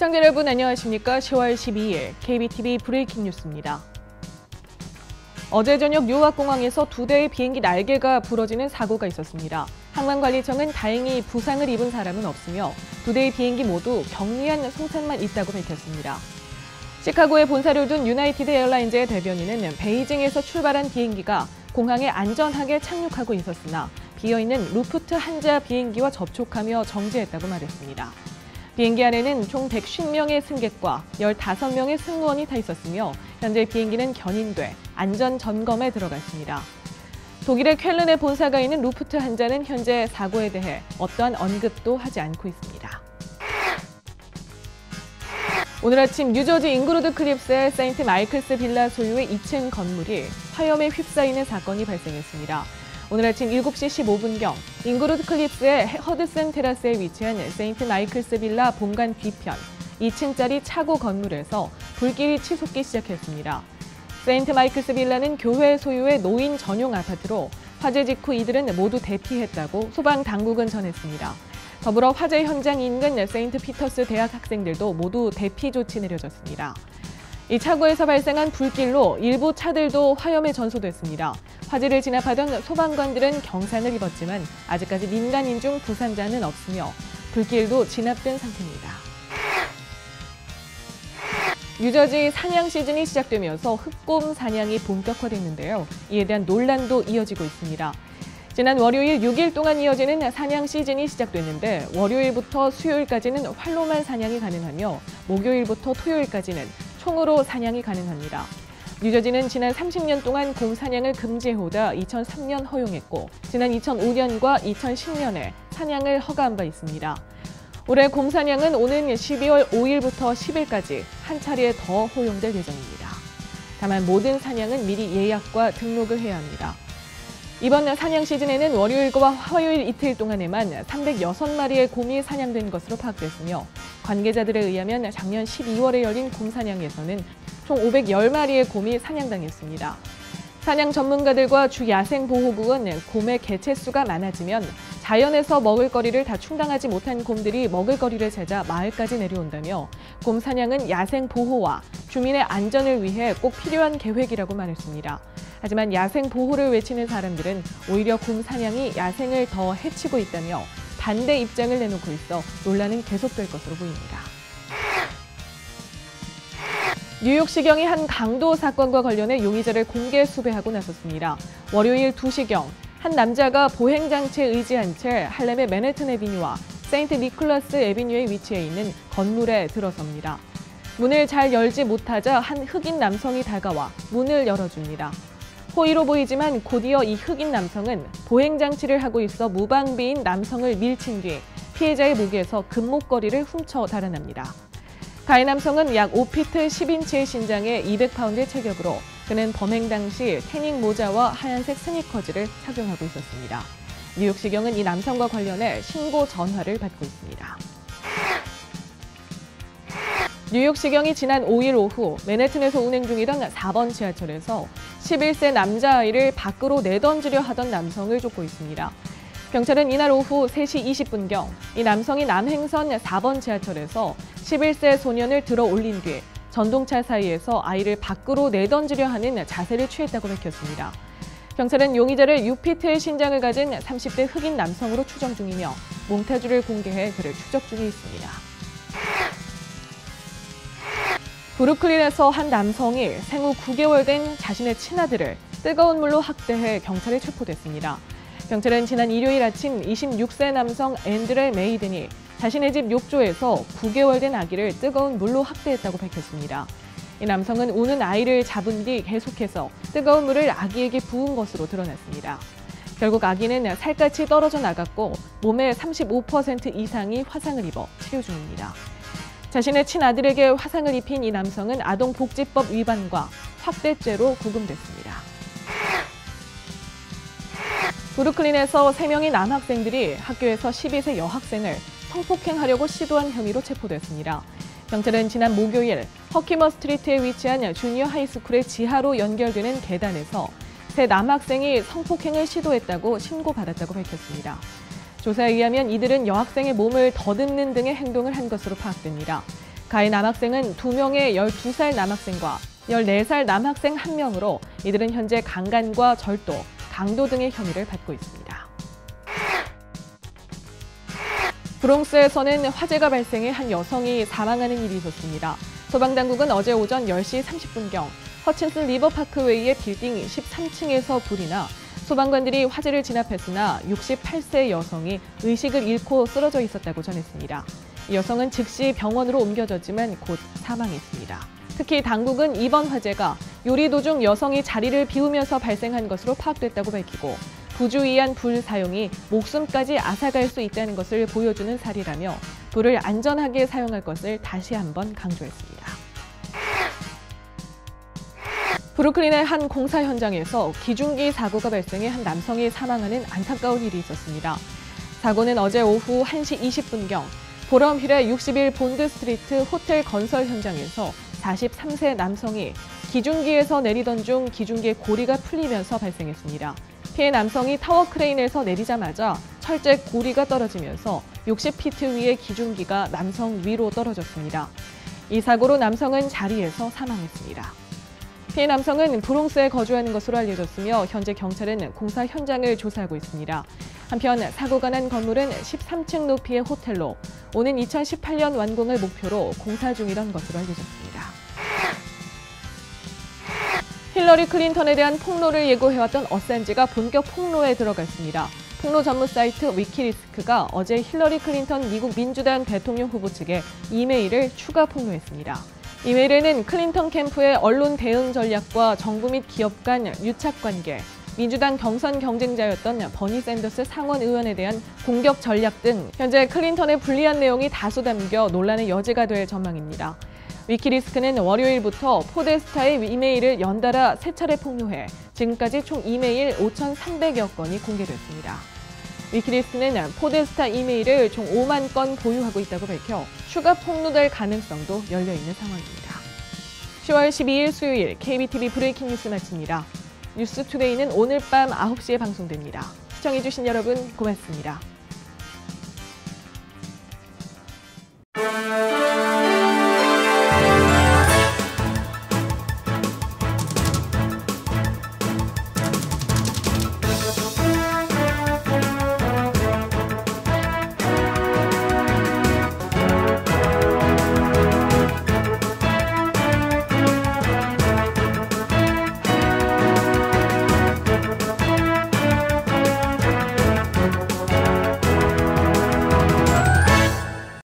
시청자 여러분 안녕하십니까? 10월 12일 KBTV 브레이킹 뉴스입니다. 어제 저녁 뉴욕공항에서 2대의 비행기 날개가 부러지는 사고가 있었습니다. 항공관리청은 다행히 부상을 입은 사람은 없으며 2대의 비행기 모두 경미한 손상만 있다고 밝혔습니다. 시카고에 본사를 둔 유나이티드 에어라인즈의 대변인은 베이징에서 출발한 비행기가 공항에 안전하게 착륙하고 있었으나 비어있는 루프트 한자 비행기와 접촉하며 정지했다고 말했습니다. 비행기 안에는 총 150명의 승객과 15명의 승무원이 타 있었으며 현재 비행기는 견인돼 안전 점검에 들어갔습니다. 독일의 쾰른의 본사가 있는 루프트 한자는 현재 사고에 대해 어떠한 언급도 하지 않고 있습니다. 오늘 아침 뉴저지 잉그루드 클립스의 세인트 마이클스 빌라 소유의 2층 건물이 화염에 휩싸이는 사건이 발생했습니다. 오늘 아침 7시 15분경 잉그루드 클립스의 허드슨 테라스에 위치한 세인트 마이클스 빌라 본관 뒤편 2층짜리 차고 건물에서 불길이 치솟기 시작했습니다. 세인트 마이클스 빌라는 교회 소유의 노인 전용 아파트로 화재 직후 이들은 모두 대피했다고 소방 당국은 전했습니다. 더불어 화재 현장 인근 세인트 피터스 대학 학생들도 모두 대피 조치 내려졌습니다. 이 차고에서 발생한 불길로 일부 차들도 화염에 전소됐습니다. 화재를 진압하던 소방관들은 경상을 입었지만 아직까지 민간인 중 부상자는 없으며 불길도 진압된 상태입니다. 뉴저지 사냥 시즌이 시작되면서 흑곰 사냥이 본격화됐는데요. 이에 대한 논란도 이어지고 있습니다. 지난 월요일 6일 동안 이어지는 사냥 시즌이 시작됐는데 월요일부터 수요일까지는 활로만 사냥이 가능하며 목요일부터 토요일까지는 총으로 사냥이 가능합니다. 뉴저지는 지난 30년 동안 곰 사냥을 금지해오다 2003년 허용했고 지난 2005년과 2010년에 사냥을 허가한 바 있습니다. 올해 곰 사냥은 오는 12월 5일부터 10일까지 한 차례 더 허용될 예정입니다. 다만 모든 사냥은 미리 예약과 등록을 해야 합니다. 이번 사냥 시즌에는 월요일과 화요일 이틀 동안에만 306마리의 곰이 사냥된 것으로 파악됐으며 관계자들에 의하면 작년 12월에 열린 곰 사냥에서는 총 510마리의 곰이 사냥당했습니다. 사냥 전문가들과 주 야생보호국은 곰의 개체수가 많아지면 자연에서 먹을거리를 다 충당하지 못한 곰들이 먹을거리를 찾아 마을까지 내려온다며 곰 사냥은 야생보호와 주민의 안전을 위해 꼭 필요한 계획이라고 말했습니다. 하지만 야생보호를 외치는 사람들은 오히려 곰 사냥이 야생을 더 해치고 있다며 반대 입장을 내놓고 있어 논란은 계속될 것으로 보입니다. 뉴욕시경이 한 강도 사건과 관련해 용의자를 공개 수배하고 나섰습니다. 월요일 2시경 한 남자가 보행장치에 의지한 채 할렘의 맨해튼 애비뉴와 세인트 니콜라스 애비뉴에 위치해 있는 건물에 들어섭니다. 문을 잘 열지 못하자 한 흑인 남성이 다가와 문을 열어줍니다. 호의로 보이지만 곧이어 이 흑인 남성은 보행장치를 하고 있어 무방비인 남성을 밀친 뒤 피해자의 목에서 금목걸이를 훔쳐 달아납니다. 가해 남성은 약 5피트 10인치의 신장에 200파운드의 체격으로 그는 범행 당시 태닝 모자와 하얀색 스니커즈를 착용하고 있었습니다. 뉴욕시경은 이 남성과 관련해 신고 전화를 받고 있습니다. 뉴욕시경이 지난 5일 오후 맨해튼에서 운행 중이던 4번 지하철에서 11세 남자아이를 밖으로 내던지려 하던 남성을 쫓고 있습니다. 경찰은 이날 오후 3시 20분경 이 남성이 남행선 4번 지하철에서 11세 소년을 들어 올린 뒤 전동차 사이에서 아이를 밖으로 내던지려 하는 자세를 취했다고 밝혔습니다. 경찰은 용의자를 6피트의 신장을 가진 30대 흑인 남성으로 추정 중이며 몽타주를 공개해 그를 추적 중에 있습니다. 브루클린에서 한 남성이 생후 9개월 된 자신의 친아들을 뜨거운 물로 학대해 경찰에 체포됐습니다. 경찰은 지난 일요일 아침 26세 남성 앤드레 메이든이 자신의 집 욕조에서 9개월 된 아기를 뜨거운 물로 학대했다고 밝혔습니다. 이 남성은 우는 아이를 잡은 뒤 계속해서 뜨거운 물을 아기에게 부은 것으로 드러났습니다. 결국 아기는 살갗이 떨어져 나갔고 몸의 35% 이상이 화상을 입어 치료 중입니다. 자신의 친아들에게 화상을 입힌 이 남성은 아동복지법 위반과 학대죄로 구금됐습니다. 브루클린에서 3명의 남학생들이 학교에서 12세 여학생을 성폭행하려고 시도한 혐의로 체포됐습니다. 경찰은 지난 목요일 허키머 스트리트에 위치한 주니어 하이스쿨의 지하로 연결되는 계단에서 세 남학생이 성폭행을 시도했다고 신고받았다고 밝혔습니다. 조사에 의하면 이들은 여학생의 몸을 더듬는 등의 행동을 한 것으로 파악됩니다. 가해 남학생은 2명의 12살 남학생과 14살 남학생 1명으로 이들은 현재 강간과 절도, 강도 등의 혐의를 받고 있습니다. 브롱스에서는 화재가 발생해 한 여성이 사망하는 일이 있었습니다. 소방당국은 어제 오전 10시 30분경 허친슨 리버파크웨이의 빌딩 13층에서 불이 나 소방관들이 화재를 진압했으나 68세 여성이 의식을 잃고 쓰러져 있었다고 전했습니다. 이 여성은 즉시 병원으로 옮겨졌지만 곧 사망했습니다. 특히 당국은 이번 화재가 요리 도중 여성이 자리를 비우면서 발생한 것으로 파악됐다고 밝히고 부주의한 불 사용이 목숨까지 앗아갈 수 있다는 것을 보여주는 사례라며 불을 안전하게 사용할 것을 다시 한번 강조했습니다. 브루클린의 한 공사 현장에서 기중기 사고가 발생해 한 남성이 사망하는 안타까운 일이 있었습니다. 사고는 어제 오후 1시 20분경 보럼힐의 61 본드 스트리트 호텔 건설 현장에서 43세 남성이 기중기에서 내리던 중 기중기의 고리가 풀리면서 발생했습니다. 피해 남성이 타워 크레인에서 내리자마자 철제 고리가 떨어지면서 60피트 위의 기중기가 남성 위로 떨어졌습니다. 이 사고로 남성은 자리에서 사망했습니다. 피해 남성은 브롱스에 거주하는 것으로 알려졌으며 현재 경찰은 공사 현장을 조사하고 있습니다. 한편 사고가 난 건물은 13층 높이의 호텔로 오는 2018년 완공을 목표로 공사 중이던 것으로 알려졌습니다. 힐러리 클린턴에 대한 폭로를 예고해왔던 어센지가 본격 폭로에 들어갔습니다. 폭로 전문 사이트 위키리스크가 어제 힐러리 클린턴 미국 민주당 대통령 후보 측에 이메일을 추가 폭로했습니다. 이메일에는 클린턴 캠프의 언론 대응 전략과 정부 및 기업 간 유착 관계, 민주당 경선 경쟁자였던 버니 샌더스 상원 의원에 대한 공격 전략 등 현재 클린턴의 불리한 내용이 다수 담겨 논란의 여지가 될 전망입니다. 위키리스크는 월요일부터 포데스타의 이메일을 연달아 3차례 폭로해 지금까지 총 이메일 5,300여 건이 공개됐습니다. 위키리스크는 포데스타 이메일을 총 5만 건 보유하고 있다고 밝혀 추가 폭로될 가능성도 열려있는 상황입니다. 10월 12일 수요일 KBTV 브레이킹 뉴스 마칩니다. 뉴스투데이는 오늘 밤 9시에 방송됩니다. 시청해주신 여러분 고맙습니다.